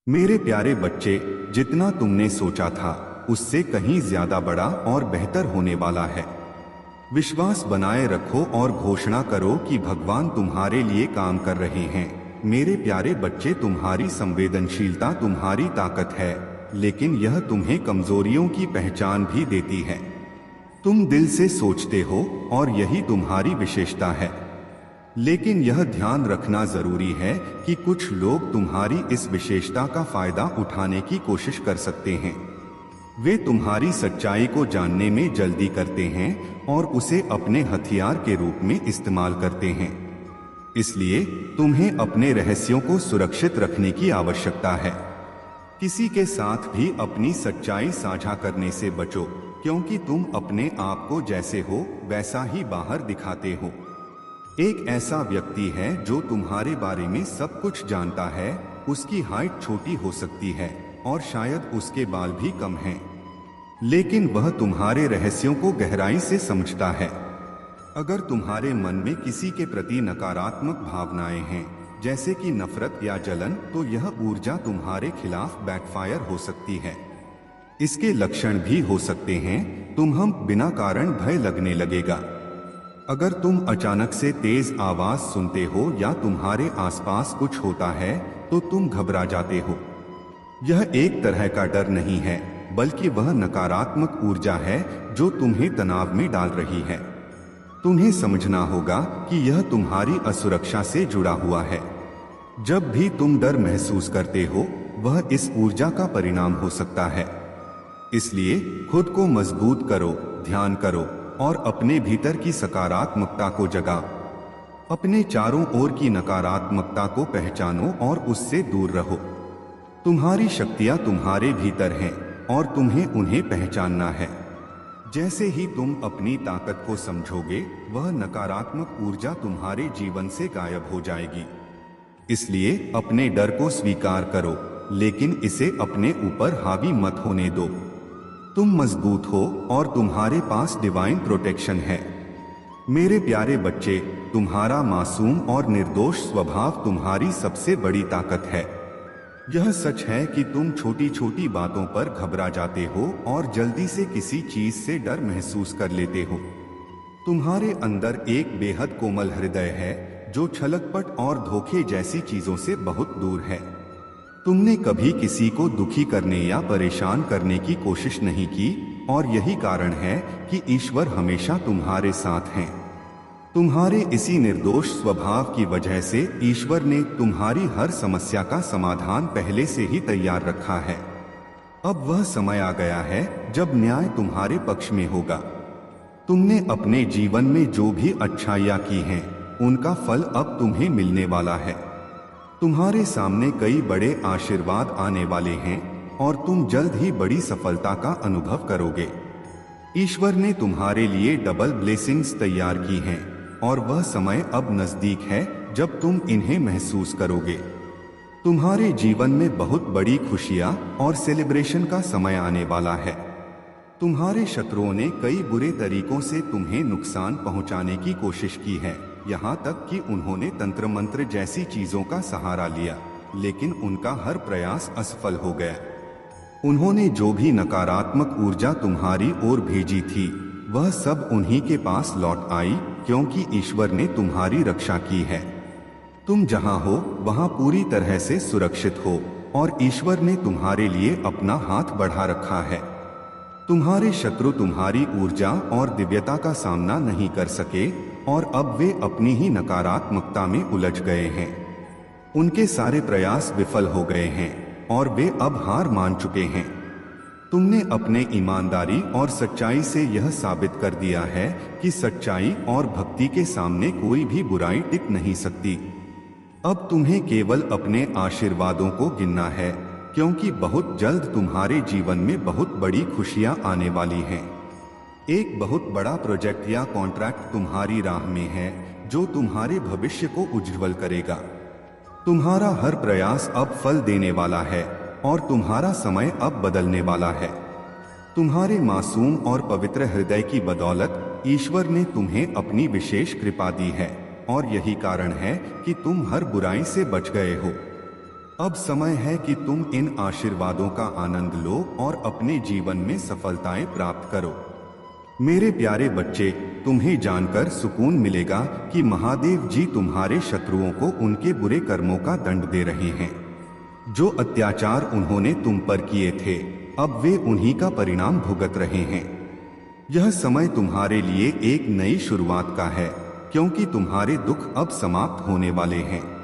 मेरे प्यारे बच्चे, जितना तुमने सोचा था उससे कहीं ज्यादा बड़ा और बेहतर होने वाला है। विश्वास बनाए रखो और घोषणा करो कि भगवान तुम्हारे लिए काम कर रहे हैं। मेरे प्यारे बच्चे, तुम्हारी संवेदनशीलता तुम्हारी ताकत है, लेकिन यह तुम्हें कमजोरियों की पहचान भी देती है। तुम दिल से सोचते हो और यही तुम्हारी विशेषता है। लेकिन यह ध्यान रखना जरूरी है कि कुछ लोग तुम्हारी इस विशेषता का फायदा उठाने की कोशिश कर सकते हैं। वे तुम्हारी सच्चाई को जानने में जल्दी करते हैं और उसे अपने हथियार के रूप में इस्तेमाल करते हैं। इसलिए तुम्हें अपने रहस्यों को सुरक्षित रखने की आवश्यकता है। किसी के साथ भी अपनी सच्चाई साझा करने से बचो, क्योंकि तुम अपने आप को जैसे हो वैसा ही बाहर दिखाते हो। एक ऐसा व्यक्ति है जो तुम्हारे बारे में सब कुछ जानता है। उसकी हाइट छोटी हो सकती है और शायद उसके बाल भी कम हैं, लेकिन वह तुम्हारे रहस्यों को गहराई से समझता है। अगर तुम्हारे मन में किसी के प्रति नकारात्मक भावनाएं हैं, जैसे कि नफरत या जलन, तो यह ऊर्जा तुम्हारे खिलाफ बैकफायर हो सकती है। इसके लक्षण भी हो सकते हैं, तुम्हें बिना कारण भय लगने लगेगा। अगर तुम अचानक से तेज आवाज सुनते हो या तुम्हारे आसपास कुछ होता है तो तुम घबरा जाते हो। यह एक तरह का डर नहीं है, बल्कि वह नकारात्मक ऊर्जा है जो तुम्हें तनाव में डाल रही है। तुम्हें समझना होगा कि यह तुम्हारी असुरक्षा से जुड़ा हुआ है। जब भी तुम डर महसूस करते हो, वह इस ऊर्जा का परिणाम हो सकता है। इसलिए खुद को मजबूत करो, ध्यान करो और अपने भीतर की सकारात्मकता को जगाओ। अपने चारों ओर की नकारात्मकता को पहचानो और उससे दूर रहो। तुम्हारी शक्तियां तुम्हारे भीतर हैं और तुम्हें उन्हें पहचानना है। जैसे ही तुम अपनी ताकत को समझोगे, वह नकारात्मक ऊर्जा तुम्हारे जीवन से गायब हो जाएगी। इसलिए अपने डर को स्वीकार करो, लेकिन इसे अपने ऊपर हावी मत होने दो। तुम मजबूत हो और तुम्हारे पास डिवाइन प्रोटेक्शन है। मेरे प्यारे बच्चे, तुम्हारा मासूम और निर्दोष स्वभाव तुम्हारी सबसे बड़ी ताकत है। यह सच है कि तुम छोटी छोटी बातों पर घबरा जाते हो और जल्दी से किसी चीज से डर महसूस कर लेते हो। तुम्हारे अंदर एक बेहद कोमल हृदय है जो छलकपट और धोखे जैसी चीजों से बहुत दूर है। तुमने कभी किसी को दुखी करने या परेशान करने की कोशिश नहीं की, और यही कारण है कि ईश्वर हमेशा तुम्हारे साथ हैं। तुम्हारे इसी निर्दोष स्वभाव की वजह से ईश्वर ने तुम्हारी हर समस्या का समाधान पहले से ही तैयार रखा है। अब वह समय आ गया है जब न्याय तुम्हारे पक्ष में होगा। तुमने अपने जीवन में जो भी अच्छाइयाँ की हैं, उनका फल अब तुम्हें मिलने वाला है। तुम्हारे सामने कई बड़े आशीर्वाद आने वाले हैं और तुम जल्द ही बड़ी सफलता का अनुभव करोगे। ईश्वर ने तुम्हारे लिए डबल ब्लेसिंग्स तैयार की हैं और वह समय अब नजदीक है जब तुम इन्हें महसूस करोगे। तुम्हारे जीवन में बहुत बड़ी खुशियां और सेलिब्रेशन का समय आने वाला है। तुम्हारे शत्रुओं ने कई बुरे तरीकों से तुम्हें नुकसान पहुंचाने की कोशिश की है, यहाँ तक कि उन्होंने तंत्र मंत्र जैसी चीजों का सहारा लिया, लेकिन उनका हर प्रयास असफल हो गया। उन्होंने जो भी नकारात्मक ऊर्जा तुम्हारी ओर भेजी थी, वह सब उन्हीं के पास लौट आई, क्योंकि ईश्वर ने तुम्हारी रक्षा की है। तुम जहां हो वहां पूरी तरह से सुरक्षित हो और ईश्वर ने तुम्हारे लिए अपना हाथ बढ़ा रखा है। तुम्हारे शत्रु तुम्हारी ऊर्जा और दिव्यता का सामना नहीं कर सके और अब वे अपनी ही नकारात्मकता में उलझ गए हैं। उनके सारे प्रयास विफल हो गए हैं और वे अब हार मान चुके हैं। तुमने अपने ईमानदारी और सच्चाई से यह साबित कर दिया है कि सच्चाई और भक्ति के सामने कोई भी बुराई टिक नहीं सकती। अब तुम्हें केवल अपने आशीर्वादों को गिनना है, क्योंकि बहुत जल्द तुम्हारे जीवन में बहुत बड़ी खुशियां आने वाली हैं। एक बहुत बड़ा प्रोजेक्ट या कॉन्ट्रैक्ट तुम्हारी राह में है जो तुम्हारे भविष्य को उज्ज्वल करेगा। तुम्हारा हर प्रयास अब फल देने वाला है और तुम्हारा समय अब बदलने वाला है। तुम्हारे मासूम और पवित्र हृदय की बदौलत ईश्वर ने तुम्हें अपनी विशेष कृपा दी है और यही कारण है कि तुम हर बुराई से बच गए हो। अब समय है कि तुम इन आशीर्वादों का आनंद लो और अपने जीवन में सफलताएं प्राप्त करो। मेरे प्यारे बच्चे, तुम्हें जानकर सुकून मिलेगा कि महादेव जी तुम्हारे शत्रुओं को उनके बुरे कर्मों का दंड दे रहे हैं। जो अत्याचार उन्होंने तुम पर किए थे, अब वे उन्हीं का परिणाम भुगत रहे हैं। यह समय तुम्हारे लिए एक नई शुरुआत का है, क्योंकि तुम्हारे दुख अब समाप्त होने वाले हैं।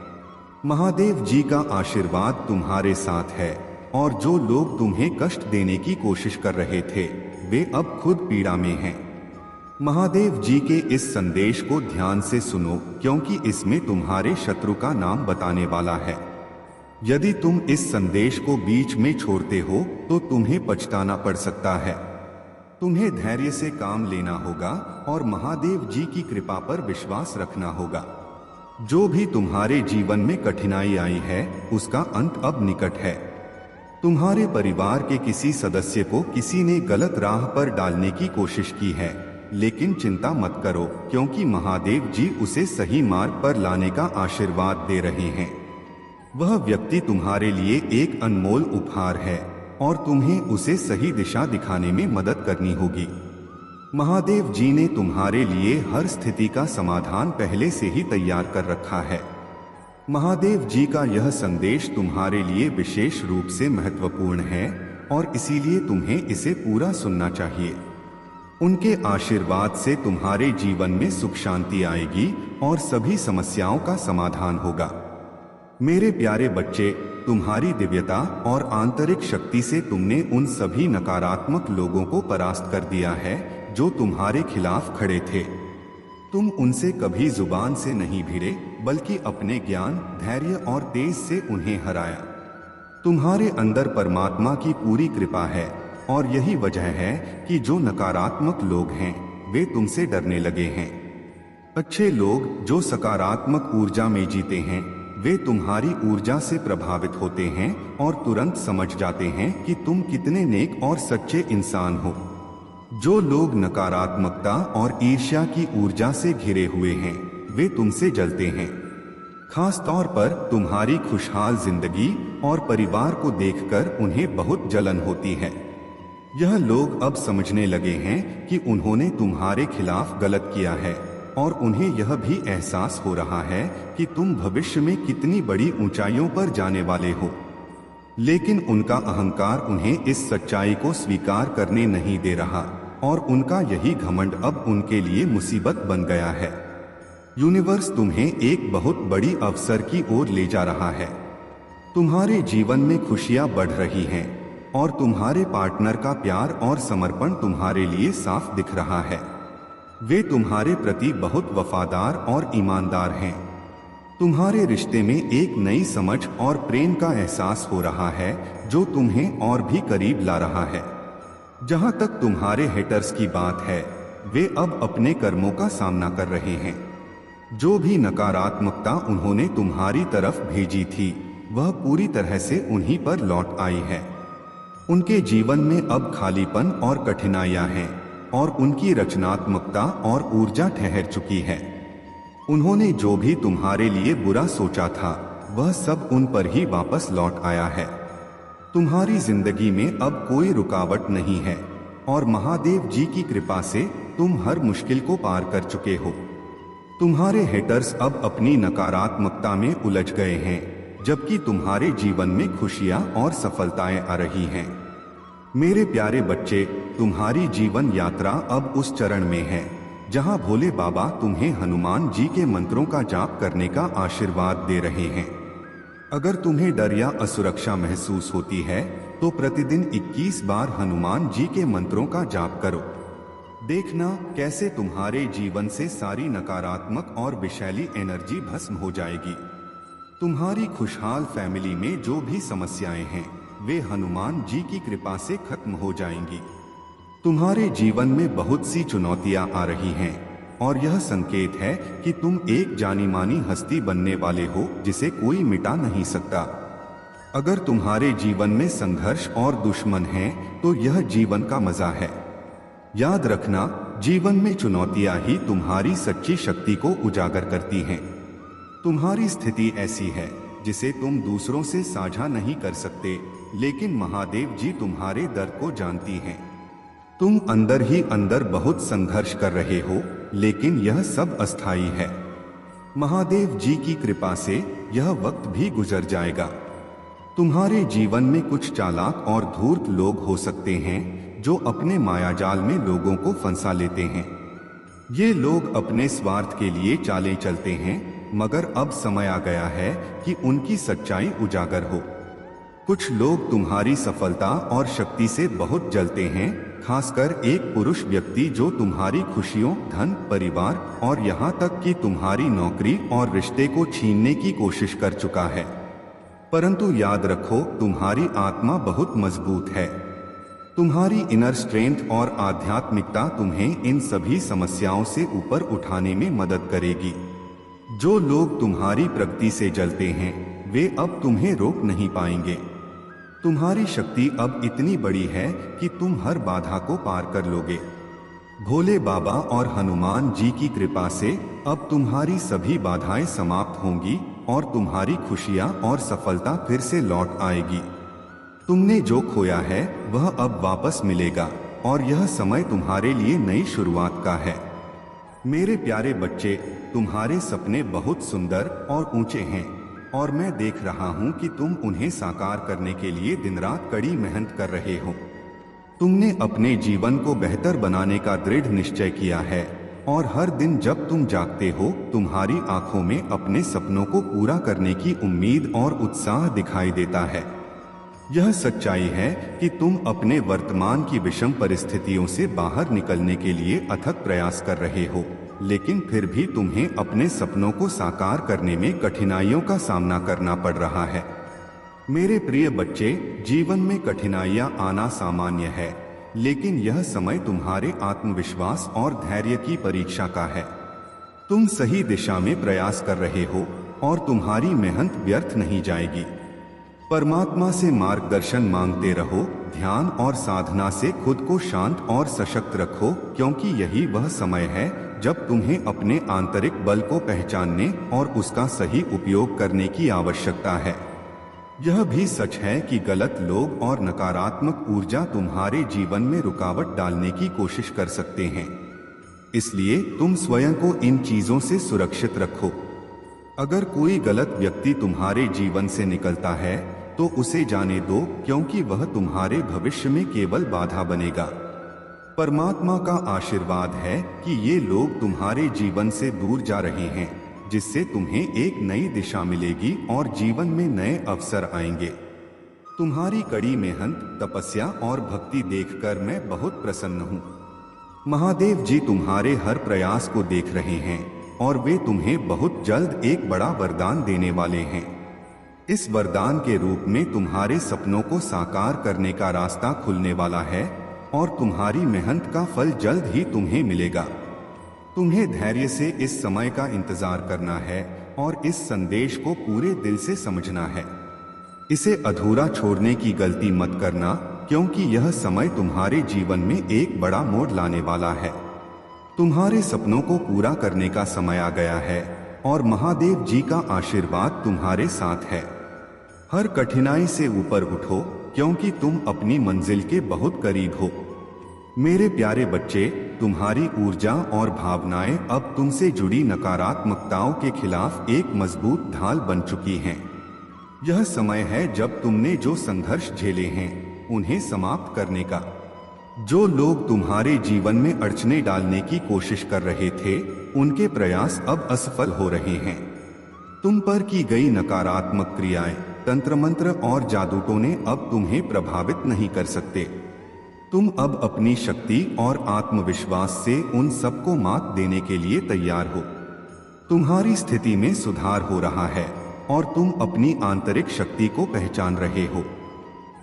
महादेव जी का आशीर्वाद तुम्हारे साथ है और जो लोग तुम्हें कष्ट देने की कोशिश कर रहे थे, वे अब खुद पीड़ा में हैं। महादेव जी के इस संदेश को ध्यान से सुनो, क्योंकि इसमें तुम्हारे शत्रु का नाम बताने वाला है। यदि तुम इस संदेश को बीच में छोड़ते हो तो तुम्हें पछताना पड़ सकता है। तुम्हें धैर्य से काम लेना होगा और महादेव जी की कृपा पर विश्वास रखना होगा। जो भी तुम्हारे जीवन में कठिनाई आई है, उसका अंत अब निकट है। तुम्हारे परिवार के किसी सदस्य को किसी ने गलत राह पर डालने की कोशिश की है, लेकिन चिंता मत करो, क्योंकि महादेव जी उसे सही मार्ग पर लाने का आशीर्वाद दे रहे हैं। वह व्यक्ति तुम्हारे लिए एक अनमोल उपहार है और तुम्हें उसे सही दिशा दिखाने में मदद करनी होगी। महादेव जी ने तुम्हारे लिए हर स्थिति का समाधान पहले से ही तैयार कर रखा है। महादेव जी का यह संदेश तुम्हारे लिए विशेष रूप से महत्वपूर्ण है और इसीलिए तुम्हें इसे पूरा सुनना चाहिए। उनके आशीर्वाद से तुम्हारे जीवन में सुख शांति आएगी और सभी समस्याओं का समाधान होगा। मेरे प्यारे बच्चे, तुम्हारी दिव्यता और आंतरिक शक्ति से तुमने उन सभी नकारात्मक लोगों को परास्त कर दिया है जो तुम्हारे खिलाफ खड़े थे। तुम उनसे कभी जुबान से नहीं भिड़े, बल्कि अपने ज्ञान, धैर्य और तेज से उन्हें हराया। तुम्हारे अंदर परमात्मा की पूरी कृपा है और यही वजह है कि जो नकारात्मक लोग हैं, वे तुमसे डरने लगे हैं। अच्छे लोग जो सकारात्मक ऊर्जा में जीते हैं, वे तुम्हारी ऊर्जा से प्रभावित होते हैं और तुरंत समझ जाते हैं कि तुम कितने नेक और सच्चे इंसान हो। जो लोग नकारात्मकता और ईर्ष्या की ऊर्जा से घिरे हुए हैं, वे तुमसे जलते हैं। खास तौर पर तुम्हारी खुशहाल जिंदगी और परिवार को देखकर उन्हें बहुत जलन होती है। यह लोग अब समझने लगे हैं कि उन्होंने तुम्हारे खिलाफ गलत किया है और उन्हें यह भी एहसास हो रहा है कि तुम भविष्य में कितनी बड़ी ऊंचाइयों पर जाने वाले हो। लेकिन उनका अहंकार उन्हें इस सच्चाई को स्वीकार करने नहीं दे रहा और उनका यही घमंड अब उनके लिए मुसीबत बन गया है। यूनिवर्स तुम्हें एक बहुत बड़ी अवसर की ओर ले जा रहा है। तुम्हारे जीवन में खुशियां बढ़ रही हैं और तुम्हारे पार्टनर का प्यार और समर्पण तुम्हारे लिए साफ दिख रहा है। वे तुम्हारे प्रति बहुत वफादार और ईमानदार हैं। तुम्हारे रिश्ते में एक नई समझ और प्रेम का एहसास हो रहा है जो तुम्हें और भी करीब ला रहा है। जहां तक तुम्हारे हेटर्स की बात है, वे अब अपने कर्मों का सामना कर रहे हैं। जो भी नकारात्मकता उन्होंने तुम्हारी तरफ भेजी थी, वह पूरी तरह से उन्हीं पर लौट आई है। उनके जीवन में अब खालीपन और कठिनाइयां हैं और उनकी रचनात्मकता और ऊर्जा ठहर चुकी है। उन्होंने जो भी तुम्हारे लिए बुरा सोचा था, वह सब उन पर ही वापस लौट आया है। तुम्हारी जिंदगी में अब कोई रुकावट नहीं है और महादेव जी की कृपा से तुम हर मुश्किल को पार कर चुके हो। तुम्हारे हेटर्स अब अपनी नकारात्मकता में उलझ गए हैं, जबकि तुम्हारे जीवन में खुशियां और सफलताएं आ रही हैं। मेरे प्यारे बच्चे, तुम्हारी जीवन यात्रा अब उस चरण में है जहां भोले बाबा तुम्हें हनुमान जी के मंत्रों का जाप करने का आशीर्वाद दे रहे हैं। अगर तुम्हें डर या असुरक्षा महसूस होती है, तो प्रतिदिन 21 बार हनुमान जी के मंत्रों का जाप करो। देखना कैसे तुम्हारे जीवन से सारी नकारात्मक और विषैली एनर्जी भस्म हो जाएगी। तुम्हारी खुशहाल फैमिली में जो भी समस्याएं हैं, वे हनुमान जी की कृपा से खत्म हो जाएंगी। तुम्हारे जीवन में बहुत सी चुनौतियां आ रही हैं और यह संकेत है कि तुम एक जानी मानी हस्ती बनने वाले हो जिसे कोई मिटा नहीं सकता। अगर तुम्हारे जीवन में संघर्ष और दुश्मन हैं, तो यह जीवन का मजा है। याद रखना, जीवन में चुनौतियां ही तुम्हारी सच्ची शक्ति को उजागर करती हैं। तुम्हारी स्थिति ऐसी है जिसे तुम दूसरों से साझा नहीं कर सकते, लेकिन महादेव जी तुम्हारे दर्द को जानती हैं। तुम अंदर ही अंदर बहुत संघर्ष कर रहे हो, लेकिन यह सब अस्थायी है। महादेव जी की कृपा से यह वक्त भी गुजर जाएगा। तुम्हारे जीवन में कुछ चालाक और धूर्त लोग हो सकते हैं जो अपने मायाजाल में लोगों को फंसा लेते हैं। ये लोग अपने स्वार्थ के लिए चालें चलते हैं, मगर अब समय आ गया है कि उनकी सच्चाई उजागर हो। कुछ लोग तुम्हारी सफलता और शक्ति से बहुत जलते हैं, खासकर एक पुरुष व्यक्ति जो तुम्हारी खुशियों, धन, परिवार और यहाँ तक कि तुम्हारी नौकरी और रिश्ते को छीनने की कोशिश कर चुका है। परंतु याद रखो, तुम्हारी आत्मा बहुत मजबूत है। तुम्हारी इनर स्ट्रेंथ और आध्यात्मिकता तुम्हें इन सभी समस्याओं से ऊपर उठाने में मदद करेगी। जो लोग तुम्हारी प्रगति से जलते हैं, वे अब तुम्हें रोक नहीं पाएंगे। तुम्हारी शक्ति अब इतनी बड़ी है कि तुम हर बाधा को पार कर लोगे। भोले बाबा और हनुमान जी की कृपा से अब तुम्हारी सभी बाधाएं समाप्त होंगी और तुम्हारी खुशियां और सफलता फिर से लौट आएगी। तुमने जो खोया है वह अब वापस मिलेगा और यह समय तुम्हारे लिए नई शुरुआत का है। मेरे प्यारे बच्चे, तुम्हारे सपने बहुत सुंदर और ऊंचे हैं और मैं देख रहा हूं कि तुम उन्हें साकार करने के लिए दिन रात कड़ी मेहनत कर रहे हो। तुमने अपने जीवन को बेहतर बनाने का दृढ़ निश्चय किया है और हर दिन जब तुम जागते हो, तुम्हारी आंखों में अपने सपनों को पूरा करने की उम्मीद और उत्साह दिखाई देता है। यह सच्चाई है कि तुम अपने वर्तमान की विषम परिस्थितियों से बाहर निकलने के लिए अथक प्रयास कर रहे हो, लेकिन फिर भी तुम्हें अपने सपनों को साकार करने में कठिनाइयों का सामना करना पड़ रहा है। मेरे प्रिय बच्चे, जीवन में कठिनाइयां आना सामान्य है, लेकिन यह समय तुम्हारे आत्मविश्वास और धैर्य की परीक्षा का है। तुम सही दिशा में प्रयास कर रहे हो और तुम्हारी मेहनत व्यर्थ नहीं जाएगी। परमात्मा से मार्गदर्शन मांगते रहो, ध्यान और साधना से खुद को शांत और सशक्त रखो, क्योंकि यही वह समय है जब तुम्हें अपने आंतरिक बल को पहचानने और उसका सही उपयोग करने की आवश्यकता है। यह भी सच है कि गलत लोग और नकारात्मक ऊर्जा तुम्हारे जीवन में रुकावट डालने की कोशिश कर सकते हैं, इसलिए तुम स्वयं को इन चीजों से सुरक्षित रखो। अगर कोई गलत व्यक्ति तुम्हारे जीवन से निकलता है तो उसे जाने दो, क्योंकि वह तुम्हारे भविष्य में केवल बाधा बनेगा। परमात्मा का आशीर्वाद है कि ये लोग तुम्हारे जीवन से दूर जा रहे हैं, जिससे तुम्हें एक नई दिशा मिलेगी और जीवन में नए अवसर आएंगे। तुम्हारी कड़ी मेहनत, तपस्या और भक्ति देखकर मैं बहुत प्रसन्न हूँ। महादेव जी तुम्हारे हर प्रयास को देख रहे हैं और वे तुम्हें बहुत जल्द एक बड़ा वरदान देने वाले हैं। इस वरदान के रूप में तुम्हारे सपनों को साकार करने का रास्ता खुलने वाला है और तुम्हारी मेहनत का फल जल्द ही तुम्हें मिलेगा। तुम्हें धैर्य से इस समय का इंतजार करना है और इस संदेश को पूरे दिल से समझना है। इसे अधूरा छोड़ने की गलती मत करना, क्योंकि यह समय तुम्हारे जीवन में एक बड़ा मोड़ लाने वाला है। तुम्हारे सपनों को पूरा करने का समय आ गया है और महादेव जी का आशीर्वाद तुम्हारे साथ है। हर कठिनाई से ऊपर उठो, क्योंकि तुम अपनी मंजिल के बहुत करीब हो। मेरे प्यारे बच्चे, तुम्हारी ऊर्जा और भावनाएं अब तुमसे जुड़ी नकारात्मकताओं के खिलाफ एक मजबूत ढाल बन चुकी हैं। यह समय है जब तुमने जो संघर्ष झेले हैं उन्हें समाप्त करने का। जो लोग तुम्हारे जीवन में अड़चने डालने की कोशिश कर रहे थे, उनके प्रयास अब असफल हो रहे हैं। तुम पर की गई नकारात्मक क्रियाएं, तंत्र मंत्र और जादू टोने अब तुम्हें प्रभावित नहीं कर सकते। तुम अब अपनी शक्ति और आत्मविश्वास से उन सबको मात देने के लिए तैयार हो। तुम्हारी स्थिति में सुधार हो रहा है और तुम अपनी आंतरिक शक्ति को पहचान रहे हो।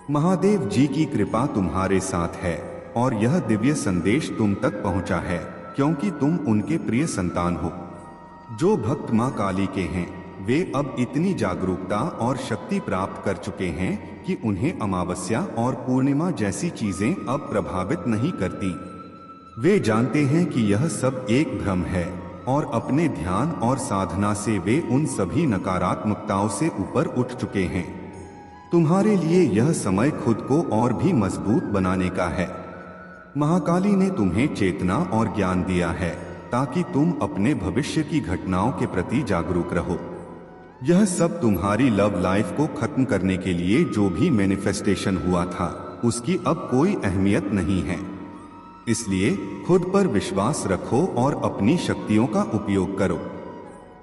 महादेव जी की कृपा तुम्हारे साथ है और यह दिव्य संदेश तुम तक पहुंचा है, क्योंकि तुम उनके प्रिय संतान हो। जो भक्त मां काली के हैं, वे अब इतनी जागरूकता और शक्ति प्राप्त कर चुके हैं कि उन्हें अमावस्या और पूर्णिमा जैसी चीजें अब प्रभावित नहीं करती। वे जानते हैं कि यह सब एक भ्रम है और अपने ध्यान और साधना से वे उन सभी नकारात्मकताओं से ऊपर उठ चुके हैं। तुम्हारे लिए यह समय खुद को और भी मजबूत बनाने का है। महाकाली ने तुम्हें चेतना और ज्ञान दिया है ताकि तुम अपने भविष्य की घटनाओं के प्रति जागरूक रहो। यह सब तुम्हारी लव लाइफ को खत्म करने के लिए जो भी मैनिफेस्टेशन हुआ था उसकी अब कोई अहमियत नहीं है। इसलिए खुद पर विश्वास रखो और अपनी शक्तियों का उपयोग करो।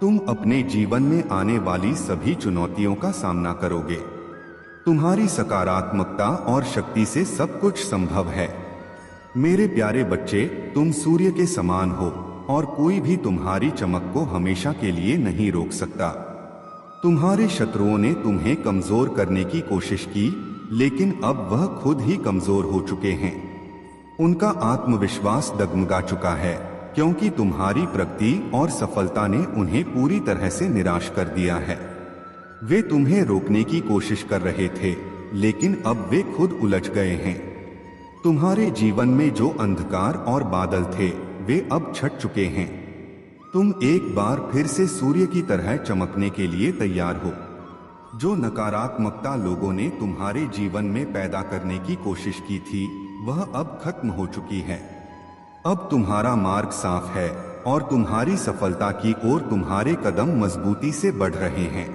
तुम अपने जीवन में आने वाली सभी चुनौतियों का सामना करोगे। तुम्हारी सकारात्मकता और शक्ति से सब कुछ संभव है। मेरे प्यारे बच्चे, तुम सूर्य के समान हो और कोई भी तुम्हारी चमक को हमेशा के लिए नहीं रोक सकता। तुम्हारे शत्रुओं ने तुम्हें कमजोर करने की कोशिश की, लेकिन अब वह खुद ही कमजोर हो चुके हैं। उनका आत्मविश्वास डगमगा चुका है क्योंकि तुम्हारी प्रगति और सफलता ने उन्हें पूरी तरह से निराश कर दिया है। वे तुम्हें रोकने की कोशिश कर रहे थे, लेकिन अब वे खुद उलझ गए हैं। तुम्हारे जीवन में जो अंधकार और बादल थे वे अब छट चुके हैं। तुम एक बार फिर से सूर्य की तरह चमकने के लिए तैयार हो। जो नकारात्मकता लोगों ने तुम्हारे जीवन में पैदा करने की कोशिश की थी वह अब खत्म हो चुकी है। अब तुम्हारा मार्ग साफ है और तुम्हारी सफलता की ओर तुम्हारे कदम मजबूती से बढ़ रहे हैं।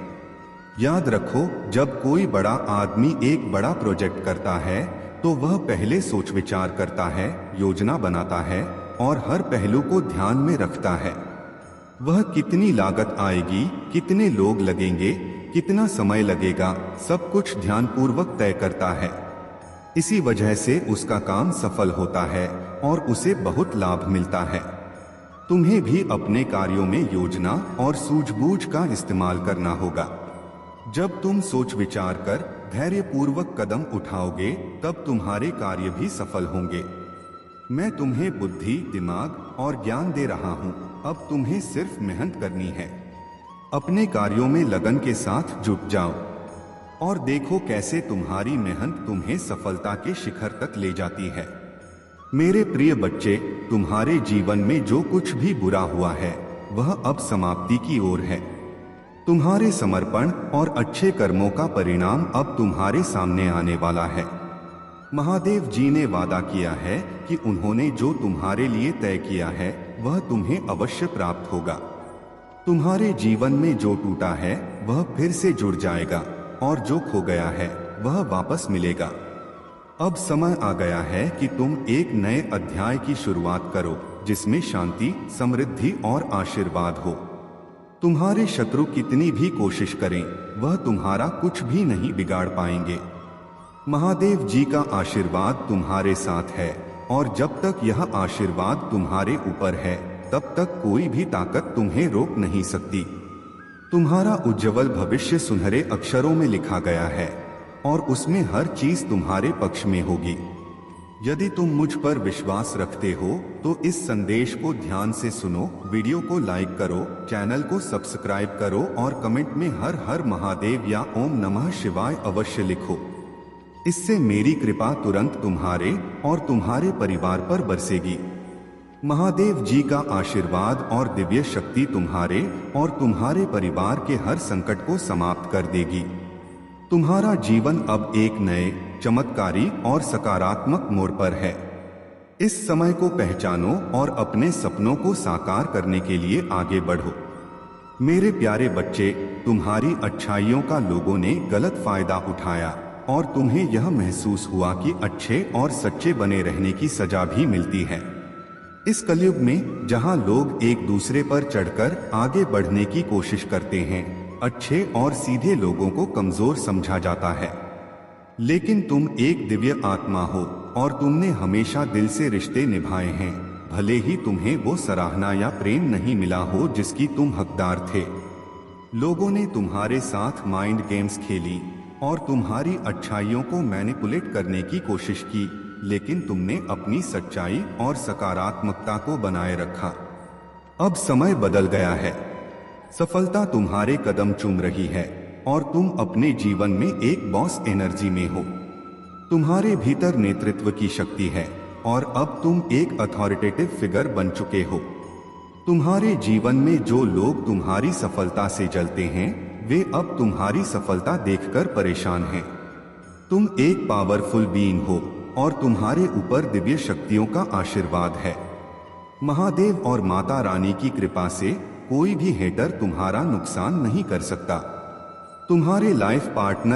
याद रखो, जब कोई बड़ा आदमी एक बड़ा प्रोजेक्ट करता है तो वह पहले सोच विचार करता है, योजना बनाता है और हर पहलू को ध्यान में रखता है। वह कितनी लागत आएगी, कितने लोग लगेंगे, कितना समय लगेगा, सब कुछ ध्यानपूर्वक तय करता है। इसी वजह से उसका काम सफल होता है और उसे बहुत लाभ मिलता है। तुम्हें भी अपने कार्यों में योजना और सूझबूझ का इस्तेमाल करना होगा। जब तुम सोच विचार कर धैर्यपूर्वक कदम उठाओगे तब तुम्हारे कार्य भी सफल होंगे। मैं तुम्हें बुद्धि, दिमाग और ज्ञान दे रहा हूँ। अब तुम्हें सिर्फ मेहनत करनी है। अपने कार्यों में लगन के साथ जुट जाओ और देखो कैसे तुम्हारी मेहनत तुम्हें सफलता के शिखर तक ले जाती है। मेरे प्रिय बच्चे, तुम्हारे जीवन में जो कुछ भी बुरा हुआ है वह अब समाप्ति की ओर है। तुम्हारे समर्पण और अच्छे कर्मों का परिणाम अब तुम्हारे सामने आने वाला है। महादेव जी ने वादा किया है कि उन्होंने जो तुम्हारे लिए तय किया है वह तुम्हें अवश्य प्राप्त होगा। तुम्हारे जीवन में जो टूटा है वह फिर से जुड़ जाएगा और जो खो गया है वह वापस मिलेगा। अब समय आ गया है कि तुम एक नए अध्याय की शुरुआत करो जिसमें शांति, समृद्धि और आशीर्वाद हो। तुम्हारे शत्रु कितनी भी कोशिश करें वह तुम्हारा कुछ भी नहीं बिगाड़ पाएंगे। महादेव जी का आशीर्वाद तुम्हारे साथ है और जब तक यह आशीर्वाद तुम्हारे ऊपर है तब तक कोई भी ताकत तुम्हें रोक नहीं सकती। तुम्हारा उज्जवल भविष्य सुनहरे अक्षरों में लिखा गया है और उसमें हर चीज तुम्हारे पक्ष में होगी। यदि तुम मुझ पर विश्वास रखते हो तो इस संदेश को ध्यान से सुनो, वीडियो को लाइक करो, चैनल को सब्सक्राइब करो और कमेंट में हर हर महादेव या ओम नमः शिवाय अवश्य लिखो। इससे मेरी कृपा तुरंत तुम्हारे और तुम्हारे परिवार पर बरसेगी। महादेव जी का आशीर्वाद और दिव्य शक्ति तुम्हारे और तुम्हारे परिवार के हर संकट को समाप्त कर देगी। तुम्हारा जीवन अब एक नए, चमत्कारी और सकारात्मक मोड़ पर है। इस समय को पहचानो और अपने सपनों को साकार करने के लिए आगे बढ़ो। मेरे प्यारे बच्चे, तुम्हारी अच्छाइयों का लोगों ने गलत फायदा उठाया और तुम्हें यह महसूस हुआ कि अच्छे और सच्चे बने रहने की सजा भी मिलती है। इस कलयुग में जहां लोग एक दूसरे पर चढ़कर आगे बढ़ने की कोशिश करते हैं, अच्छे और सीधे लोगों को कमजोर समझा जाता है। लेकिन तुम एक दिव्य आत्मा हो और तुमने हमेशा दिल से रिश्ते निभाए हैं, भले ही तुम्हें वो सराहना या प्रेम नहीं मिला हो जिसकी तुम हकदार थे। लोगों ने तुम्हारे साथ माइंड गेम्स खेली और तुम्हारी अच्छाइयों को मैनिपुलेट करने की कोशिश की, लेकिन तुमने अपनी सच्चाई और सकारात्मकता को बनाए रखा। अब समय बदल गया है। सफलता तुम्हारे कदम चूम रही है और तुम अपने जीवन में एक बॉस एनर्जी में हो। तुम्हारे भीतर नेतृत्व की शक्ति है और अब तुम एक अथॉरिटेटिव फिगर बन चुके हो। तुम्हारे जीवन में जो लोग तुम्हारी सफलता से जलते हैं वे अब तुम्हारी सफलता देखकर परेशान हैं। तुम एक पावरफुल बीइंग हो और तुम्हारे ऊपर दिव्य शक्तियों का आशीर्वाद है। महादेव और माता रानी की कृपा से कोई भी हेटर तुम्हारा नुकसान नहीं कर सकता। तुम्हारे लाइफ पार्टनर